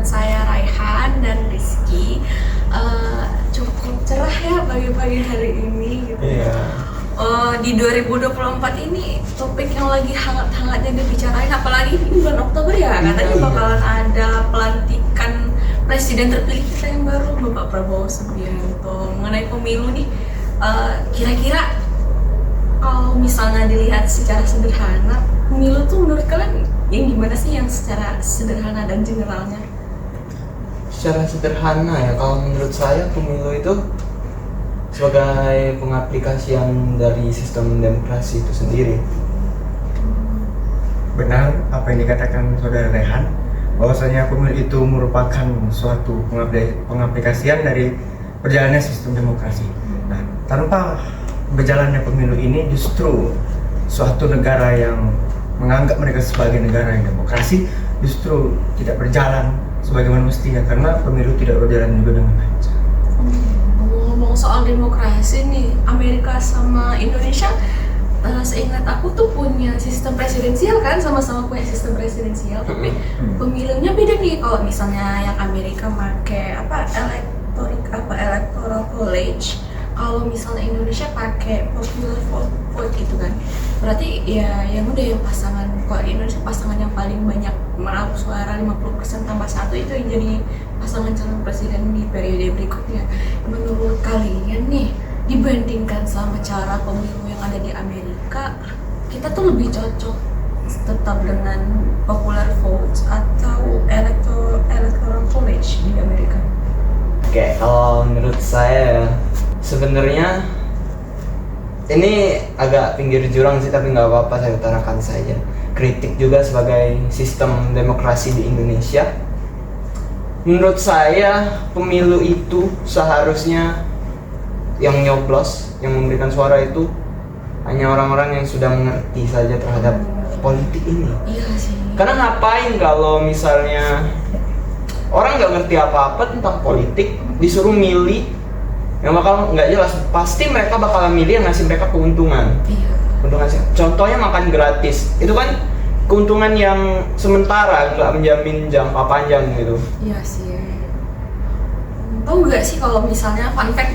saya Raihan dan Rizky. Cukup cerah ya pagi-pagi hari ini gitu. Di 2024 ini topik yang lagi hangat-hangatnya dibicarain, apalagi ini bulan Oktober ya, katanya bakalan ada pelantikan presiden terpilih kita yang baru, Bapak Prabowo Subianto. Mengenai pemilu nih, kira-kira kalau misalnya dilihat secara sederhana, pemilu tuh menurut kalian yang gimana sih, yang secara sederhana dan generalnya? Secara sederhana ya, kalau menurut saya pemilu itu sebagai pengaplikasian dari sistem demokrasi itu sendiri. Benar apa yang dikatakan saudara Rehan, bahwasanya pemilu itu merupakan suatu pengaplikasian dari perjalanannya sistem demokrasi. Nah, tanpa berjalannya pemilu ini, justru suatu negara yang menganggap mereka sebagai negara yang demokrasi justru tidak berjalan sebagaimana mestinya, karena pemilu tidak berjalan juga dengan lancar. Ngomong soal demokrasi nih, Amerika sama Indonesia, seingat aku tuh punya sistem presidensial kan, sama-sama punya sistem presidensial, tapi pemilunya beda nih. Kalau misalnya yang Amerika pakai electoral college, kalau misalnya Indonesia pakai popular vote gitu kan. Berarti ya yang udah yang pasangan, kalau di Indonesia pasangan yang paling banyak meraup suara 50% tambah 1 itu yang jadi pasangan calon presiden di periode berikutnya. Menurut kalian nih, dibandingkan sama cara pemilu yang ada di Amerika, kita tuh lebih cocok tetap dengan popular vote atau electoral college di Amerika? Oke, kalau menurut saya sebenarnya ini agak pinggir jurang sih, tapi nggak apa-apa, saya utarakan saja. Kritik juga sebagai sistem demokrasi di Indonesia. Menurut saya pemilu itu seharusnya yang nyoblos, yang memberikan suara itu hanya orang-orang yang sudah mengerti saja terhadap politik ini. Iya sih. Karena ngapain kalau misalnya orang nggak ngerti apa-apa tentang politik disuruh milih yang bakal nggak jelas, pasti mereka bakalan milih yang ngasih mereka keuntungan. Iya. Keuntungan sih. Contohnya makan gratis, itu kan keuntungan yang sementara, nggak menjamin jangka panjang gitu. Iya sih. Tahu nggak sih kalau misalnya fun fact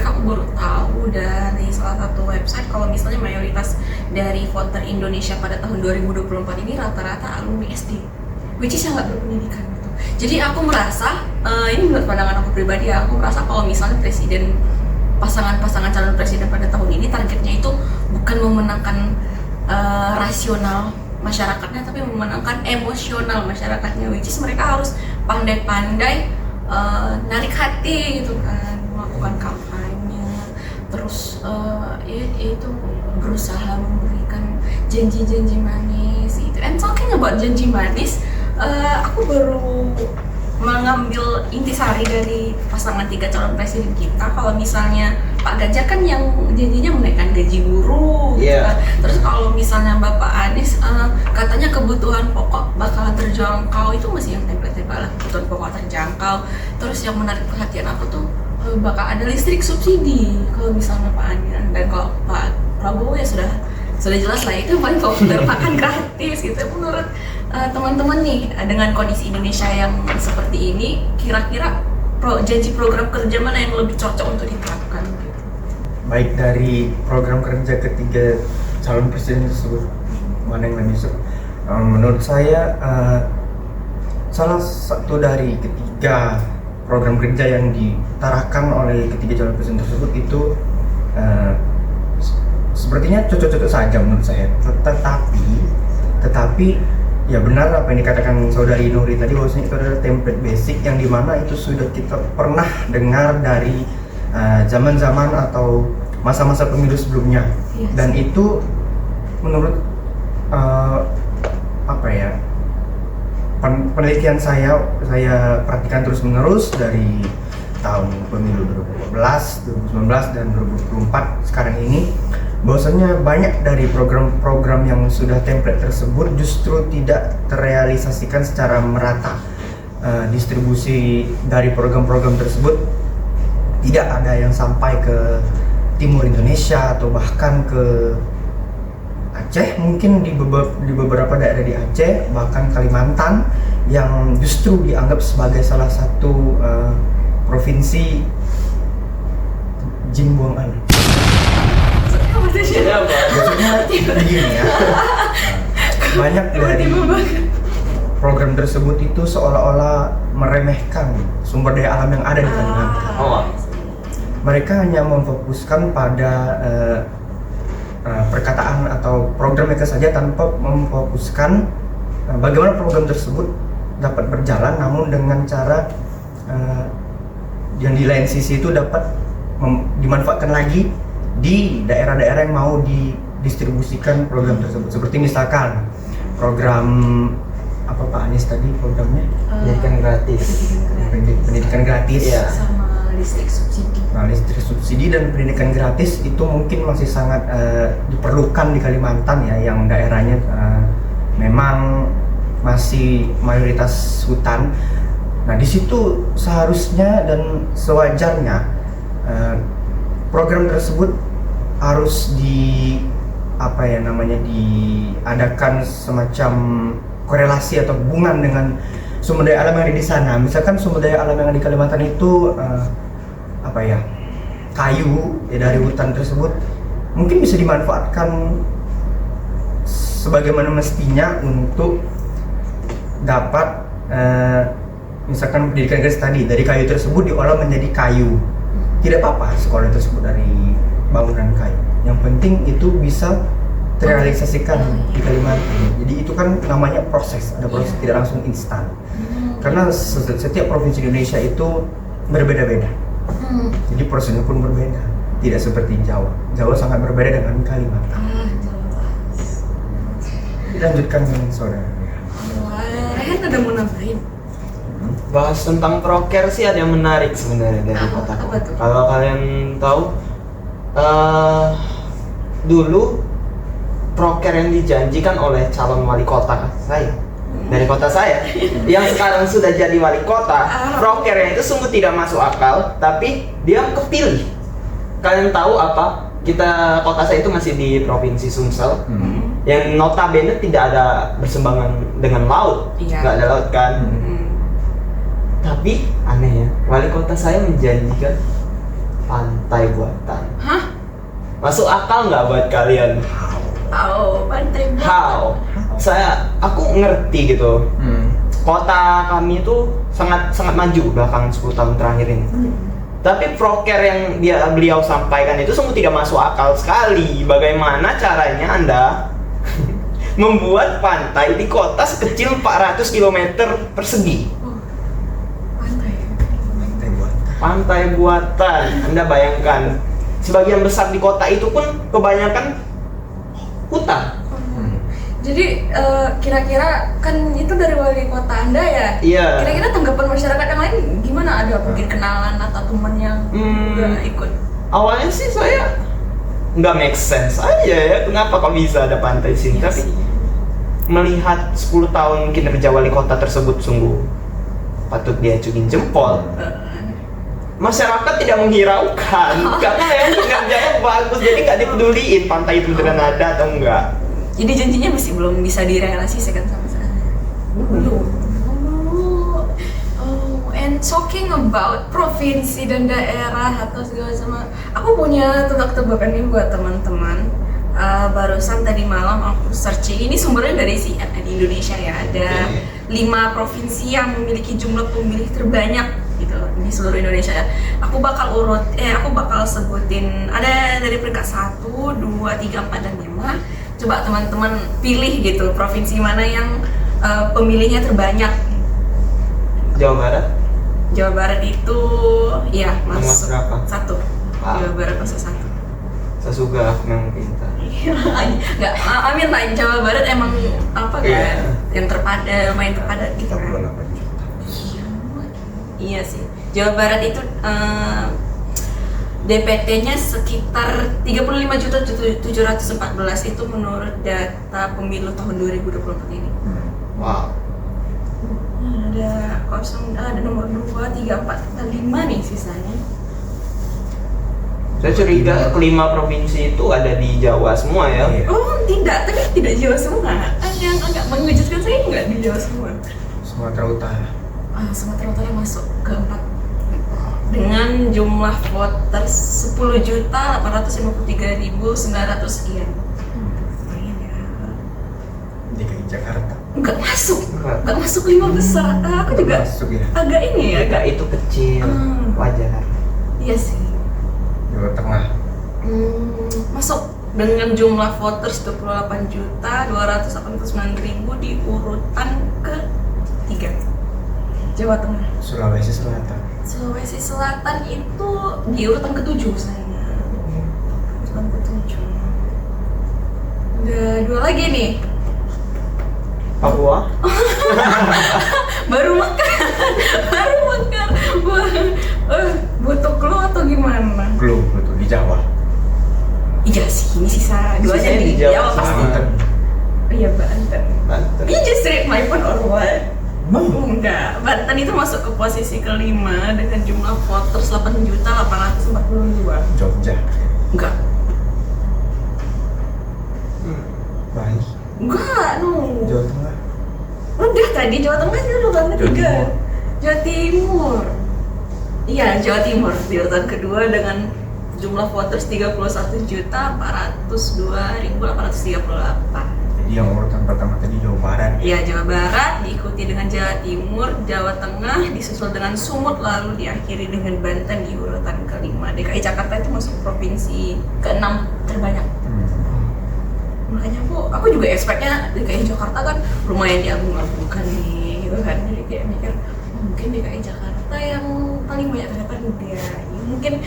aku baru tahu dari salah satu website, kalau misalnya mayoritas dari voter Indonesia pada tahun 2024 ini rata-rata alumni SD, which is sangat berpendidikan gitu. Jadi aku merasa, ini menurut pandangan aku pribadi ya, aku merasa kalau misalnya pasangan calon presiden pada tahun ini targetnya itu bukan memenangkan rasional masyarakatnya, tapi memenangkan emosional masyarakatnya, which is mereka harus pandai-pandai narik hati gitu kan, melakukan kampanye, terus itu berusaha memberikan janji-janji manis gitu. And talking about janji manis, aku baru mengambil intisari dari pasangan 3 calon presiden kita. Kalau misalnya Pak Ganjar kan yang janjinya menaikkan gaji guru gitu kan. Terus kalau misalnya Bapak Anies katanya kebutuhan pokok bakalan terjangkau, itu masih yang template-template lah, kebutuhan pokok terjangkau. Terus yang menarik perhatian aku tuh bakal ada listrik subsidi kalau misalnya Pak Anies, dan kalau Pak Prabowo ya sudah jelas lah, itu paling populer, makan gratis gitu. Menurut teman-teman nih, dengan kondisi Indonesia yang seperti ini, kira-kira janji program kerja mana yang lebih cocok untuk diterapkan? Baik dari program kerja ketiga calon presiden tersebut, mana yang lebih cocok? Menurut saya salah satu dari ketiga program kerja yang ditarakan oleh ketiga calon presiden tersebut itu sepertinya cocok-cocok saja menurut saya. Tetapi ya benar apa yang dikatakan saudari Nuri tadi, bahwasanya itu adalah template basic yang dimana itu sudah kita pernah dengar dari zaman-zaman atau masa-masa pemilu sebelumnya. Yes. Dan itu menurut penelitian saya perhatikan terus-menerus dari tahun pemilu 2014, 2019 dan 2024 sekarang ini, bahwasanya banyak dari program-program yang sudah template tersebut justru tidak terrealisasikan secara merata. Distribusi dari program-program tersebut tidak ada yang sampai ke timur Indonesia atau bahkan ke Aceh, mungkin di beberapa daerah di Aceh, bahkan Kalimantan yang justru dianggap sebagai salah satu provinsi jin buang anak. Maksudnya apa tuh, Syed? Maksudnya begini ya, banyak dari program tersebut itu seolah-olah meremehkan sumber daya alam yang ada di Kalimantan. Oh. Mereka hanya memfokuskan pada perkataan atau program mereka saja tanpa memfokuskan bagaimana program tersebut dapat berjalan, namun dengan cara yang di lain sisi itu dapat dimanfaatkan lagi di daerah-daerah yang mau didistribusikan program tersebut. Seperti misalkan program apa Pak Anies tadi programnya? Pendidikan gratis. Pendidikan gratis. Iya. Sama listrik subsidi. Nah, listrik subsidi dan pendidikan gratis itu mungkin masih sangat diperlukan di Kalimantan ya, yang daerahnya memang masih mayoritas hutan. Nah, di situ seharusnya dan sewajarnya program tersebut harus diadakan semacam korelasi atau hubungan dengan sumber daya alam yang ada di sana. Misalkan sumber daya alam yang ada di Kalimantan itu kayu ya, dari hutan tersebut mungkin bisa dimanfaatkan sebagaimana mestinya untuk dapat misalkan pendidikan gratis tadi, dari kayu tersebut diolah menjadi kayu. Tidak apa-apa sekolah tersebut dari bangunan kayu, yang penting itu bisa terrealisasikan di Kalimantan. Jadi itu kan namanya proses, ada proses, tidak langsung instan. Karena setiap provinsi Indonesia itu berbeda-beda. Jadi prosesnya pun berbeda. Tidak seperti Jawa. Jawa sangat berbeda dengan Kalimantan. Dilanjutkan dengan saudara. Rehan ada mau nambahin? Bahas tentang proker sih ada yang menarik sebenarnya dari kota. Apa tuh? Kalau kalian tahu, dulu proker yang dijanjikan oleh calon wali kota saya dari kota saya yang sekarang sudah jadi wali kota, prokernya itu sungguh tidak masuk akal, tapi dia kepilih. Kalian tahu apa? Kota saya itu masih di provinsi Sumsel, yang notabene tidak ada bersembangan dengan laut, nggak ada laut kan. Tapi aneh ya, wali kota saya menjanjikan pantai buatan. Hah? Masuk akal nggak buat kalian? Pantai buatan. How? Aku ngerti gitu. Kota kami itu sangat maju belakangan 10 tahun terakhir ini. Tapi proker yang beliau sampaikan itu sungguh tidak masuk akal sekali. Bagaimana caranya Anda membuat pantai di kota sekecil 400 km persegi? Pantai buatan. Anda bayangkan, sebagian besar di kota itu pun kebanyakan hutan. Jadi kira-kira kan itu dari wali kota Anda ya? Iya. Kira-kira tanggapan masyarakat yang lain gimana? Ada mungkin kenalan atau teman yang udah ikut? Awalnya sih saya nggak make sense aja ya, kenapa kok bisa ada pantai sini? Iya Tapi sih. melihat 10 tahun kinerja wali kota tersebut sungguh patut diacungin jempol. Masyarakat tidak menghiraukan karena memang kinerjanya bagus, jadi nggak dipeduliin pantai itu beneran ada atau enggak. Jadi janjinya masih belum bisa direalisasikan sama sekali. Belum. And talking about provinsi dan daerah atau segala sama, aku punya tebak-tebakan nih buat teman-teman. Barusan tadi malam aku searching, ini sumbernya dari CNN Indonesia ya. Ada 5 provinsi yang memiliki jumlah pemilih terbanyak gitu di seluruh Indonesia ya. Aku bakal sebutin, ada dari peringkat 1, 2, 3, 4, dan 5. Coba teman-teman pilih gitu provinsi mana yang pemilihnya terbanyak. Jawa Barat? Jawa Barat itu ya Nomor masuk berapa? 1. Jawa Barat masuk 1. Saya suka aku memang pintar. Nggak, amin lah, Jawa Barat emang apa kan? Iya. Yang lumayan terpadat gitu kan. Iya sih. Jawa Barat itu DPT-nya sekitar 35.714 itu menurut data pemilu tahun 2024 ini. Wow. Ada nomor 2, 3, 4, dan 5 nih sisanya. Saya curiga kelima provinsi itu ada di Jawa semua ya. Iya. Oh tidak, tapi tidak Jawa semua. Yang agak mengejutkan saya nggak di Jawa semua. Sumatera Utara. Sumatera Utara masuk keempat dengan jumlah voters 10.853.900 sekian. Lumayan ya. DKI Jakarta. Nggak masuk 5 besar. Aku juga Masuk ya. agak ini ya, Agak itu kecil, wajar. iya sih. Jawa Tengah. Masuk dengan jumlah voters 28.289.000 di urutan ke-3. Jawa Tengah. Sulawesi Selatan. Sulawesi Selatan itu di urutan ke-7 sayangnya. Urutan ke-7. Udah 2 lagi nih. Papua. Baru makan. Butuh clue atau gimana? Belum betul di Jawa. Iya sih, ini sisa 2 aja Sisanya di di Jawa Jawa pasti. Banten. Oh iya, Banten. Banten. You just read my phone or what? Mau. Enggak, Banten itu masuk ke posisi ke-5 dengan jumlah voters 8.842. Jogja. Enggak. Baik. Enggak, no. Jawa Tengah. Udah tadi Jawa Tengah itu urutan Jawa ke-3. Timur. Jawa Timur. Iya, Jawa Timur di urutan kedua dengan jumlah voters 31.402.838. Jadi yang urutan pertama tadi Jawa Barat. Iya, Jawa Barat diikuti dengan Jawa Timur, Jawa Tengah disusul dengan Sumut, lalu diakhiri dengan Banten di urutan ke-5. DKI Jakarta itu masuk provinsi ke-6 terbanyak. Makanya aku juga expect-nya DKI Jakarta kan lumayan diagung-agungkan nih gitu kan. Jadi kayak mikir mungkin DKI Jakarta yang paling banyak ternyata dia. Mungkin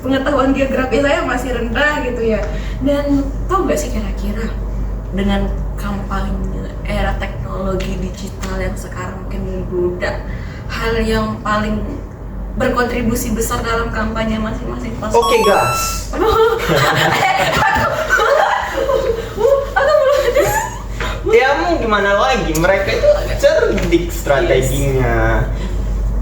pengetahuan geografi saya masih rendah gitu ya. Dan tau gak sih kira-kira dengan kampanye era teknologi digital yang sekarang mungkin membludak, hal yang paling berkontribusi besar dalam kampanye masing-masing paslon? Oke, gas. Ya mau gimana lagi, mereka itu cerdik strateginya.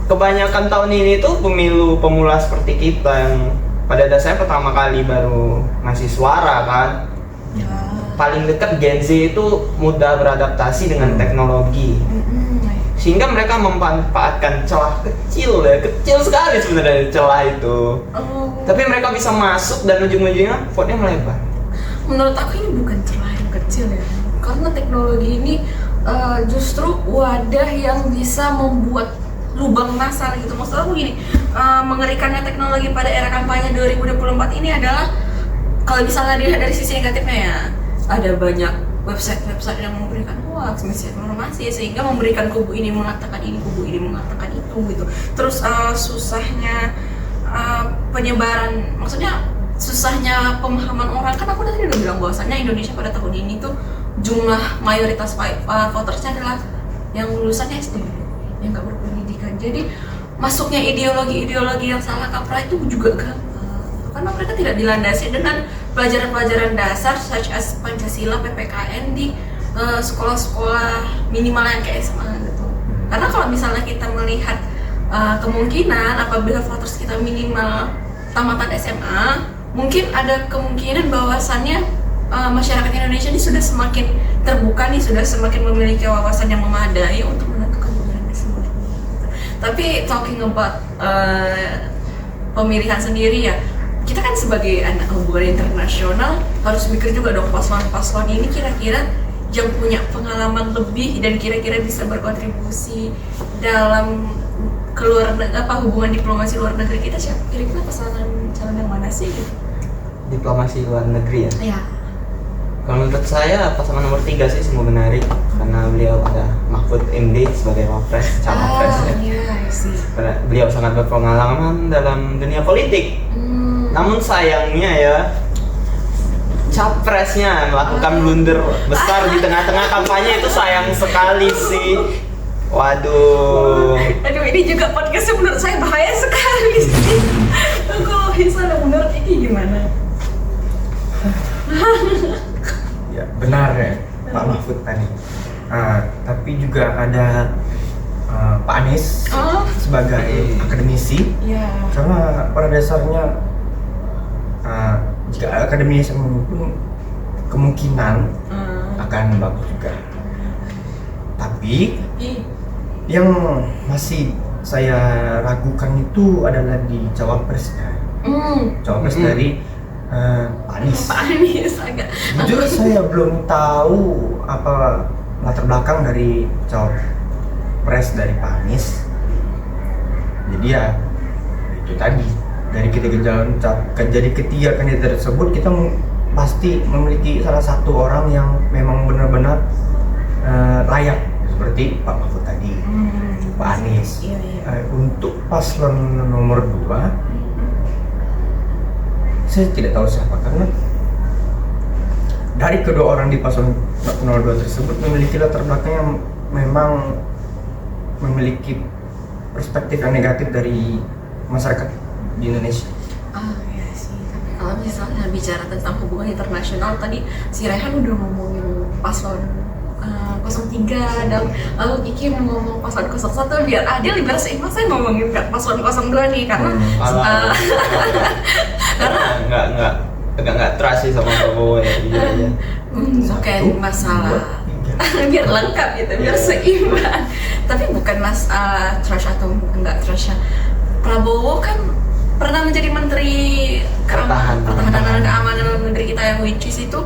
Kebanyakan tahun ini tuh pemilu pemula seperti kita yang pada dasarnya pertama kali baru ngasih suara kan. Ya. Paling dekat Gen Z itu mudah beradaptasi dengan teknologi. Sehingga mereka memanfaatkan celah kecil ya, kecil sekali sebenarnya celah itu. Tapi mereka bisa masuk dan ujung-ujungnya vote-nya melebar. Menurut aku ini bukan celah yang kecil ya, karena teknologi ini justru wadah yang bisa membuat lubang nasar gitu. Maksud aku gini, mengerikannya teknologi pada era kampanye 2024 ini adalah kalau misalnya dilihat dari sisi negatifnya ya, ada banyak website-website yang memberikan hoax, misinformasi, sehingga memberikan kubu ini mengatakan ini, kubu ini mengatakan itu gitu. Terus susahnya penyebaran, maksudnya susahnya pemahaman orang, kan aku tadi udah bilang bahwasannya Indonesia pada tahun ini tuh jumlah mayoritas votersnya adalah yang lulusannya SD, yang gak berpendidikan. Jadi masuknya ideologi-ideologi yang salah kaprah itu juga gampang, karena mereka tidak dilandasi dengan pelajaran-pelajaran dasar such as Pancasila, PPKN di sekolah-sekolah minimal yang kayak SMA gitu. Karena kalau misalnya kita melihat kemungkinan apabila voters kita minimal tamatan SMA, mungkin ada kemungkinan bahwasannya masyarakat Indonesia ini sudah semakin terbuka nih, sudah semakin memiliki wawasan yang memadai untuk menentukan pilihan tersebut. Tapi talking about pemilihan sendiri ya, kita kan sebagai anak hubungan internasional harus mikir juga dong, paslon-paslon ini kira-kira yang punya pengalaman lebih dan kira-kira bisa berkontribusi dalam hubungan diplomasi luar negeri kita siapa? Kira-kira pasangan calon yang mana sih gitu? Diplomasi luar negeri ya? Iya. Kalau menurut saya pasangan nomor 3 sih semua menarik, karena beliau ada Mahfud MD sebagai wapres, cawapres ya. Iya sih. Beliau sangat berpengalaman dalam dunia politik. Namun sayangnya ya, capresnya melakukan blunder besar di tengah-tengah kampanye, itu sayang sekali sih. Waduh. Aduh, ini juga podcastnya menurut saya bahaya sekali sih. Kalau misalnya menurut ini gimana? Ya benar ya Pak Mahfud tadi. Tapi juga ada Pak Anies sebagai akademisi. Ya. Karena pada dasarnya jika akademinya saya memimpin, kemungkinan akan bagus juga. Tapi yang masih saya ragukan itu adalah di cawapresnya. Cawapres dari Pak Anies. Pak Anies agak. Jujur saya belum tahu apa latar belakang dari cawapres dari Pak Anies. Jadi ya itu tadi, dari ketiga kandidat tersebut kita pasti memiliki salah satu orang yang memang benar-benar layak, seperti Pak Mahfud tadi, Pak Anies. Iya. Untuk paslon nomor 2 saya tidak tahu siapa, karena dari kedua orang di paslon 02 tersebut memiliki latar belakang yang memang memiliki perspektif yang negatif dari masyarakat di Indonesia. Iya sih, tapi kalau misalnya bicara tentang hubungan internasional, tadi si Rehan udah ngomongin paslon 03 dan lalu Kiki ngomong paslon 01, biar adil biar seimbang saya ngomongin paslon 02 nih karena karena nggak trust sih sama Prabowo ya. Iya. Bukan masalah biar lengkap gitu, biar seimbang. Tapi bukan masalah trust atau nggak trust. Prabowo kan pernah menjadi Menteri Pertahanan dan Keamanan negeri kita, yang which is itu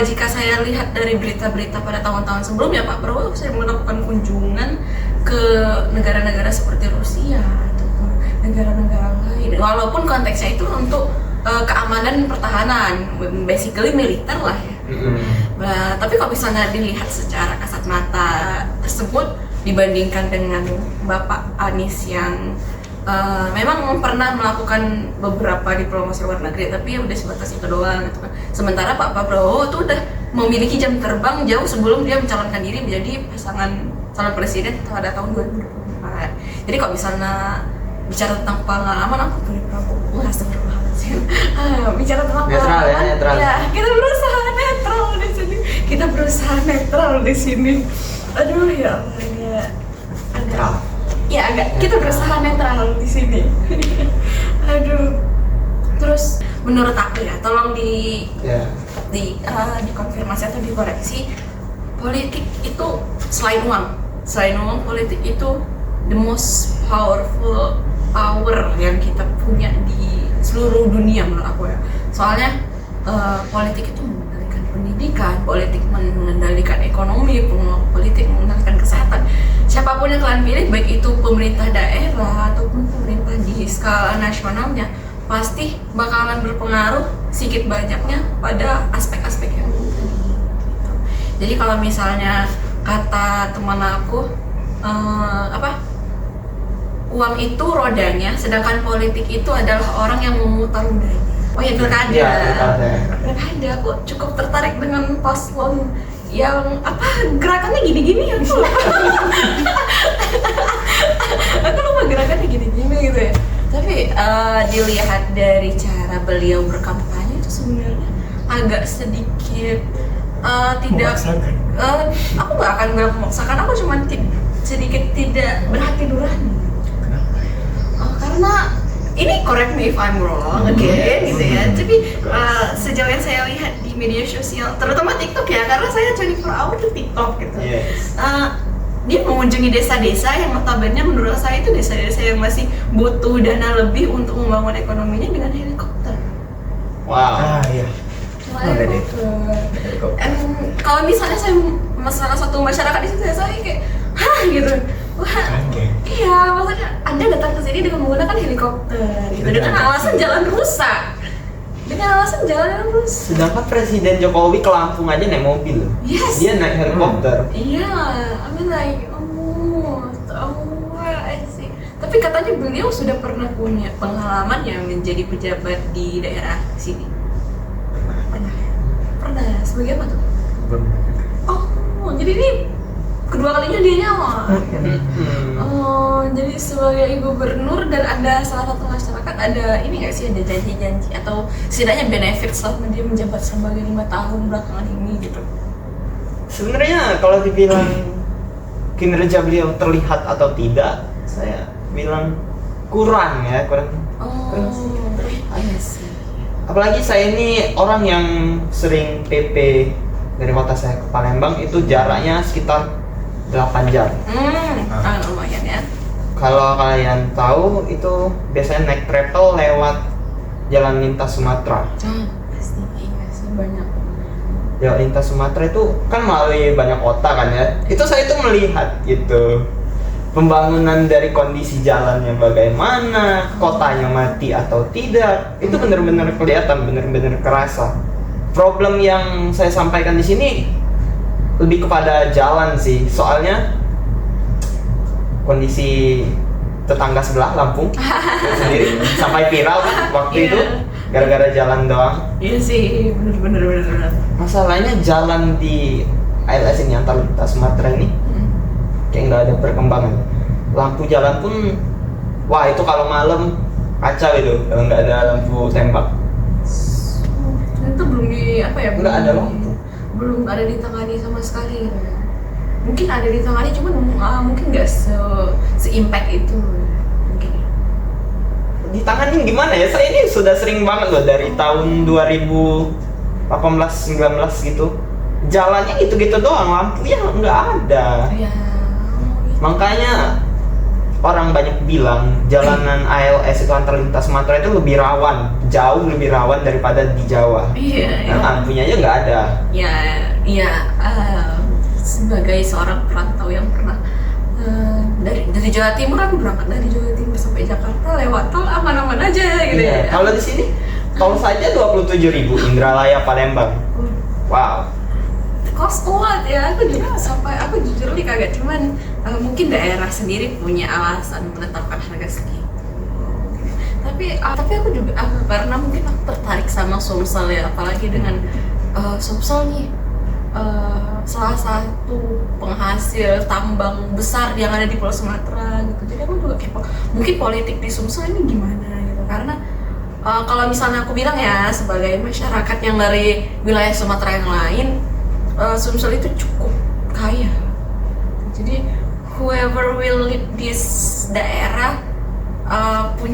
jika saya lihat dari berita-berita pada tahun-tahun sebelumnya, Pak Prabowo saya melakukan kunjungan ke negara-negara seperti Rusia ataupun negara-negara lain, walaupun konteksnya itu untuk keamanan pertahanan, basically militer lah ya. Tapi kalau misalnya dilihat secara kasat mata tersebut dibandingkan dengan Bapak Anies yang memang pernah melakukan beberapa diplomasi luar negeri, tapi ya udah sebatas itu doang gitu kan. Sementara Pak Prabowo tuh udah memiliki jam terbang jauh sebelum dia mencalonkan diri menjadi pasangan calon presiden pada tahun 2024. Jadi kalau misalnya bicara tentang pengalaman, aku pilih Prabowo. Bicara tentang pengalaman, netral. Ya kita berusaha netral di sini. Kita berusaha netral di sini. Aduh ya Allah ya. Netral. Ya agak kita berusaha netral di sini. Aduh. Terus menurut aku ya, tolong dikonfirmasi atau dikoreksi, politik itu selain uang politik itu the most powerful power yang kita punya di seluruh dunia menurut aku ya. Soalnya politik itu mengendalikan pendidikan, politik mengendalikan ekonomi, politik mengendalikan kesehatan. Siapapun yang kalian pilih, baik itu pemerintah daerah ataupun pemerintah di skala nasionalnya, pasti bakalan berpengaruh sedikit banyaknya pada aspek-aspek yang tadi. Jadi kalau misalnya kata teman aku, uang itu rodanya, sedangkan politik itu adalah orang yang memutar rodanya. Oh ya, pilkada. Pilkada, aku cukup tertarik dengan paslon yang gerakannya gini-gini ya. Aku lupa gerakannya gini-gini gitu ya. Tapi dilihat dari cara beliau berkampanye itu sebenarnya agak sedikit tidak. Aku nggak akan bilang memaksakan, aku cuma sedikit tidak berhati nurani. Karena ini correct me if I'm wrong again gitu ya. Tapi sejauh yang saya lihat di media sosial, terutama TikTok ya, karena saya 24 hour di TikTok gitu. Yes. Dia mengunjungi desa-desa yang notabene menurut saya itu desa-desa yang masih butuh dana lebih untuk membangun ekonominya dengan helikopter. Wow. Iya. Kalau misalnya saya salah satu masyarakat di situ, saya kayak gitu. Wah, iya, maksudnya Anda datang ke sini dengan menggunakan helikopter gitu, dengan alasan jalan rusak. Sedangkan Presiden Jokowi ke Lampung aja naik mobil. Yes. Dia naik helikopter. Iya, sih. Tapi katanya beliau sudah pernah punya pengalaman yang menjadi pejabat di daerah sini. Pernah. Sebagai apa tuh? Oh, jadi ini kedua kalinya dia nyawa. Jadi sebagai gubernur dan ada salah satu masyarakat, ada ini nggak sih, ada janji-janji atau setidaknya benefit selama dia menjabat sebagai 5 tahun belakangan ini gitu? Sebenarnya kalau dibilang kinerja beliau terlihat atau tidak, saya bilang kurang. Iya sih. Apalagi saya ini orang yang sering PP dari kota saya ke Palembang, itu jaraknya sekitar 8 jam. Lumayan ya. Kalau kalian tahu itu biasanya naik travel lewat jalan lintas Sumatera. Pasti iya sih banyak. Jalan lintas Sumatera itu kan melalui banyak kota kan ya. Itu saya itu melihat gitu pembangunan dari kondisi jalannya bagaimana, kotanya mati atau tidak. Itu benar-benar kelihatan, benar-benar kerasa. Problem yang saya sampaikan di sini lebih kepada jalan sih. Soalnya kondisi tetangga sebelah Lampung itu sendiri sampai viral kan waktu itu gara-gara jalan doang. Iya sih, bener. Masalahnya jalan di ALS ini antar lintas Sumatera ini kayak nggak ada perkembangan. Lampu jalan pun, wah itu kalau malam kacau itu kalau nggak ada lampu tembak. Itu belum di apa ya? Nggak ada lampu. Belum ada ditangani sama sekali. Mungkin ada ditangani, cuman mungkin nggak se-impact itu. Mungkin. Ditanganin gimana ya? Saya ini sudah sering banget loh dari tahun 2018-19 gitu. Jalannya gitu-gitu doang, lampunya nggak ada. Ya. Makanya orang banyak bilang jalanan ALS itu antar lintas Sumatera itu lebih rawan, jauh lebih rawan daripada di Jawa. Iya. Karena lampunya aja nggak ada. Iya. Sebagai seorang perantau yang pernah dari Jawa Timur, aku berangkat dari Jawa Timur sampai Jakarta lewat tol aman-aman aja gitu Iya. ya. Kalau di sini tol saja 27.000 Indralaya Palembang. Wow. Kos kuat ya, aku jujur nih kaget, cuman mungkin daerah sendiri punya alasan menetapkan harga segitu. Tapi aku juga karena mungkin aku tertarik sama Sumsel ya, apalagi dengan Sumsel nih salah satu penghasil tambang besar yang ada di Pulau Sumatera gitu. Jadi aku juga kepo, mungkin politik di Sumsel ini gimana gitu, karena kalau misalnya aku bilang ya sebagai masyarakat yang dari wilayah Sumatera yang lain, Sumsel itu cukup kaya. Jadi whoever will lead this daerah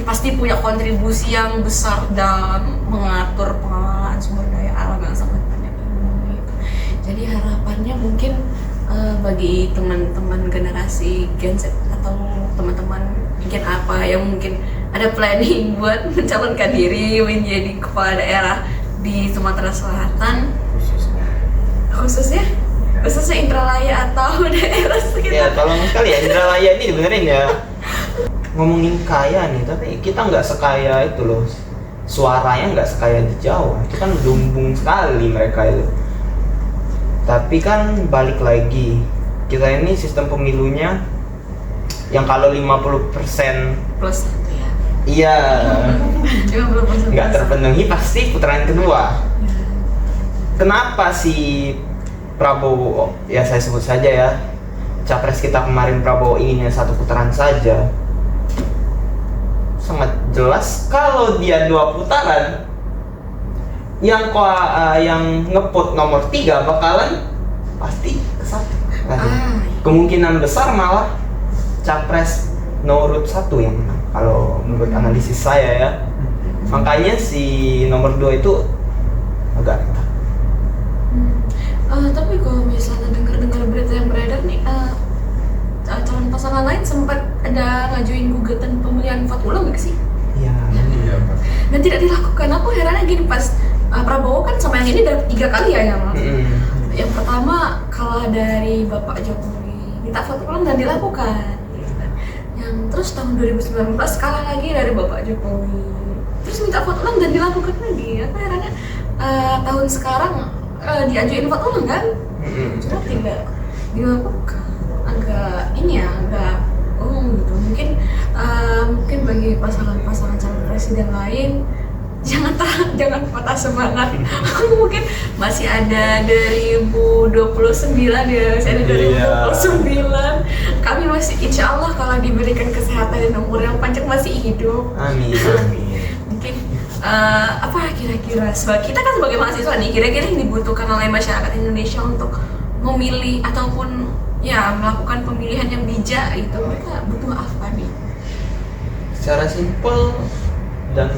pasti punya kontribusi yang besar dalam mengatur pengelolaan sumber daya alam yang sangat banyak ini. Gitu. Jadi harapannya mungkin bagi teman-teman generasi Gen Z atau teman-teman Gen apa yang mungkin ada planning buat mencalonkan diri menjadi kepala daerah di Sumatera Selatan, khususnya Indralaya atau daerah sekitar. Ya tolong sekali ya, Indralaya ini dibenerin ya. Ngomongin kaya nih, tapi kita nggak sekaya itu loh. Suaranya nggak sekaya di Jawa. Itu kan lumbung sekali mereka itu. Tapi kan balik lagi, kita ini sistem pemilunya yang kalau 50% Plus 1 ya. iya 50% nggak terpenuhi pasti putaran kedua. Kenapa si Prabowo, ya saya sebut saja ya, capres kita kemarin Prabowo inginnya satu putaran saja? Sangat jelas kalau dia 2 putaran, yang ngeput nomor 3 bakalan pasti ke 1. Kemungkinan besar malah capres nomor 1 yang menang kalau menurut analisis saya ya. Makanya si nomor 2 itu agak retak. Tapi kalau misalnya dengar berita yang beredar nih, calon pasangan lain sempat ada ngajuin gugatan pemilihan vote ulang nggak sih? Iya. Dan tidak dilakukan. Aku herannya gini, pas Prabowo kan sama yang ini udah 3 kali ya yang lalu. Yang pertama kalah dari Bapak Jokowi, minta vote ulang dan dilakukan. Yang terus tahun 2019 kalah lagi dari Bapak Jokowi, terus minta vote ulang dan dilakukan lagi. Aku herannya tahun sekarang diajuin vote ulang kan, cuma tidak dilakukan. Agak ini ya, agak gitu. Mungkin bagi pasangan calon presiden lain jangan patah semangat. Mungkin masih ada 2029 ya, masih ada 2029. Kami masih, insya Allah kalau diberikan kesehatan dan umur yang panjang masih hidup. Amin. Mungkin apa kira-kira kita kan sebagai mahasiswa nih, kira-kira yang dibutuhkan oleh masyarakat Indonesia untuk memilih ataupun ya melakukan pemilihan yang bijak itu, mereka butuh apa nih? Secara simpel dan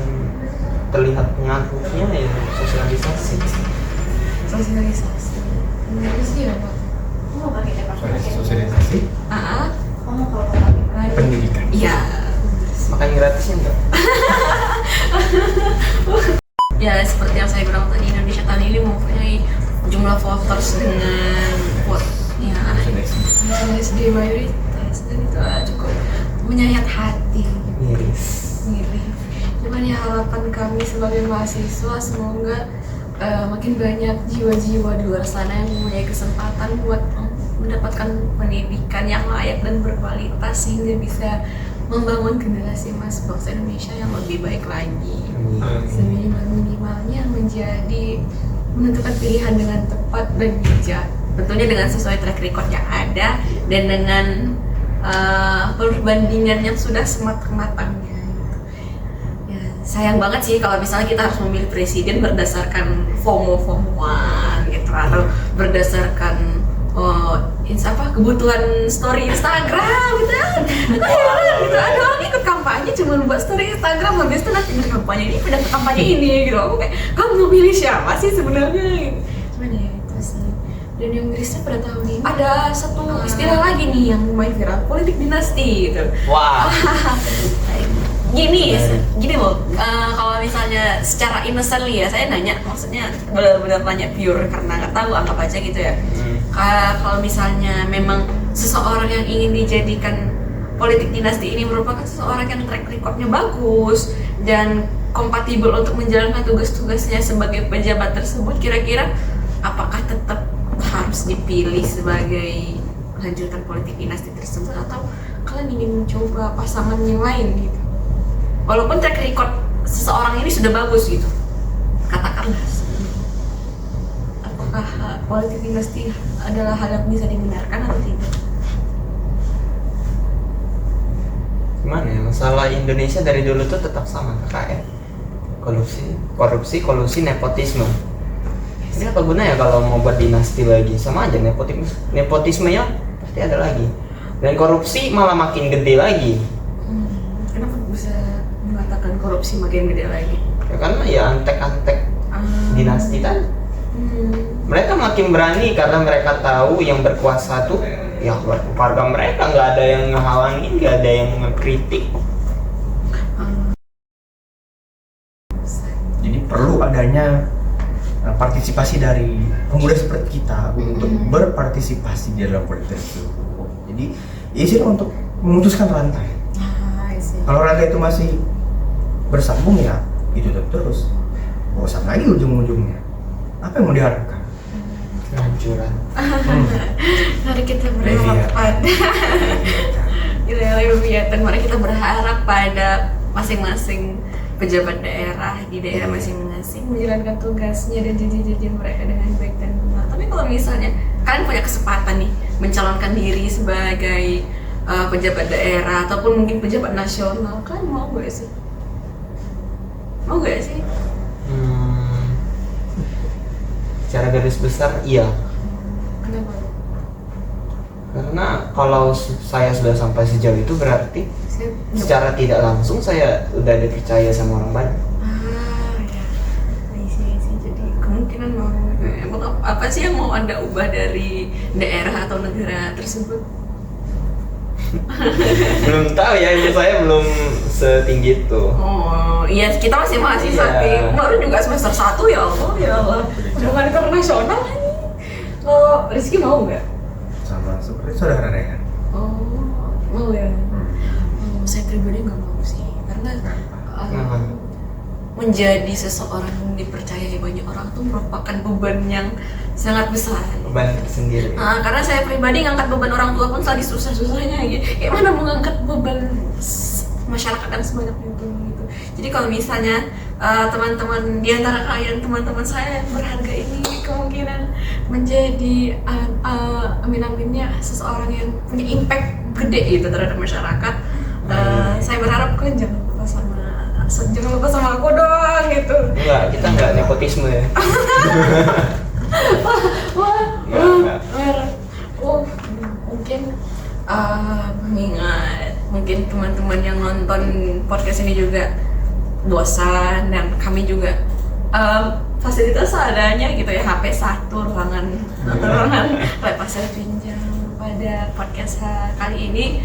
terlihat pengaruhnya ya sosialisasi. Sosialisasi. Terus dia apa? Kamu mau pakai depan Sosialisasi, kamu kalau mau pakai private pendidikan. Iya. Makan gratisnya enggak? Ya seperti yang saya bilang tadi, Indonesia tahun ini mempunyai jumlah voters dengan vote-nya SD mayoritas, dan itu cukup menyayat hati. Miris. Cuman ya harapan kami sebagai mahasiswa semoga makin banyak jiwa-jiwa di luar sana yang mempunyai kesempatan buat mendapatkan pendidikan yang layak dan berkualitas sehingga bisa membangun generasi emas bangsa Indonesia yang lebih baik lagi. Seminimal-minimalnya menjadi menentukan pilihan dengan tepat dan bijak, tentunya dengan sesuai track record yang ada dan dengan perbandingan yang sudah sematang-matangnya. Ya, sayang banget sih kalau misalnya kita harus memilih presiden berdasarkan FOMO-FOMOan gitu, atau berdasarkan kebutuhan story Instagram gitu kan. Gitu, ada orang ikut kampanye cuma buat story Instagram, habis itu nanti dari kampanye ini pindah ke kampanye ini gitu. Aku kayak, kamu mau pilih siapa sih sebenarnya gitu. Cuman ya itu sih. Dan yang mirisnya pada tahun ini ada satu istilah lagi nih yang lumayan viral, politik dinasti gitu. Wah. Gini loh, kalau misalnya secara innocently ya, saya nanya, maksudnya benar-benar nanya pure karena nggak tahu, anggap aja gitu ya. Kalau misalnya memang seseorang yang ingin dijadikan politik dinasti ini merupakan seseorang yang track recordnya bagus dan kompatibel untuk menjalankan tugas-tugasnya sebagai pejabat tersebut, kira-kira apakah tetap harus dipilih sebagai lanjutan politik dinasti tersebut, atau kalian ingin mencoba pasangan yang lain gitu? Walaupun track record seseorang ini sudah bagus gitu, katakanlah, apakah politik dinasti adalah hal yang bisa dibenarkan atau tidak? Gimana ya, masalah Indonesia dari dulu tuh tetap sama, KKN, korupsi, kolusi, nepotisme. Ini apa gunanya kalau mau buat dinasti lagi? Sama aja, nepotismenya pasti ada lagi, dan korupsi malah makin gede lagi. Kenapa bisa mengatakan korupsi makin gede lagi? Ya karena ya antek-antek dinasti kan. Mereka makin berani karena mereka tahu yang berkuasa tuh ya keluarga mereka, nggak ada yang ngehalangin, nggak ada yang mengkritik. Jadi perlu adanya partisipasi dari pemuda seperti kita untuk berpartisipasi di dalam politik itu. Jadi isi untuk memutuskan rantai. Kalau rantai itu masih bersambung ya itu terus, bosan lagi ujung-ujungnya. Apa yang mau diharapkan? Kehancuran. Mari kita berharap pada Leviathan. Mari kita berharap pada masing-masing pejabat daerah di daerah masing-masing menjalankan tugasnya dan janji-janji mereka dengan baik dan benar. Tapi kalau misalnya kalian punya kesempatan nih mencalonkan diri sebagai pejabat daerah ataupun mungkin pejabat nasional, kalian mau gak sih? Mau gak sih? Secara garis besar iya. Kenapa? Karena kalau saya sudah sampai sejauh itu berarti secara tidak langsung saya udah dipercaya sama orang banyak. Ya. Isi. Jadi kemungkinan mau apa sih yang mau Anda ubah dari daerah atau negara tersebut? Belum tahu ya, ilmu saya belum setinggi itu. Oh, iya, kita masih mahasiswa, Iya. baru juga semester 1 ya Allah. Hubungan internasional nih. Lo Rizky mau nggak? Sama seperti saudara Rehan. Oh, mau ya. Saya pribadi nggak mau sih, karena Kenapa? menjadi seseorang yang dipercayai banyak orang tuh merupakan beban yang sangat besar. Beban tersendiri. Karena saya pribadi ngangkat beban orang tua pun lagi susah-susahnya gitu. Kayak mana mau ngangkat beban masyarakat dan sebanyak itu gitu. Jadi kalau misalnya teman-teman di antara kalian, teman-teman saya yang berharga ini kemungkinan menjadi amin-aminnya seseorang yang punya impact gede gitu terhadap masyarakat. Saya berharap kalian jangan lupa sama aku dong gitu. Enggak, kita enggak nepotisme ya. Mungkin mengingat mungkin teman-teman yang nonton podcast ini juga dosen dan kami juga fasilitas seadanya gitu ya, HP 1, ruangan lab hasil pinjam. Pada podcast kali ini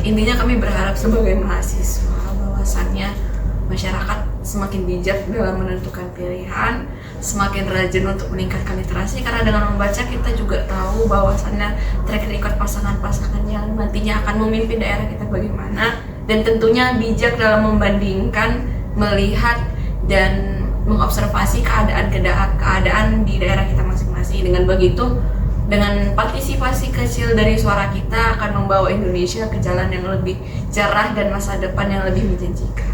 intinya kami berharap sebagai mahasiswa bahwasannya masyarakat semakin bijak dalam menentukan pilihan, semakin rajin untuk meningkatkan literasi, karena dengan membaca kita juga tahu bahwasannya track record pasangan-pasangan yang nantinya akan memimpin daerah kita bagaimana, dan tentunya bijak dalam membandingkan, melihat dan mengobservasi keadaan di daerah kita masing-masing. Dengan begitu, dengan partisipasi kecil dari suara kita akan membawa Indonesia ke jalan yang lebih cerah dan masa depan yang lebih menjanjikan.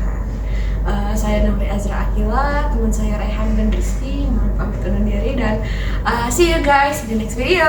Saya Nuri Azra Akila, teman saya Rehan dan Rizky, mohon pamit undur diri dan see you guys in the next video.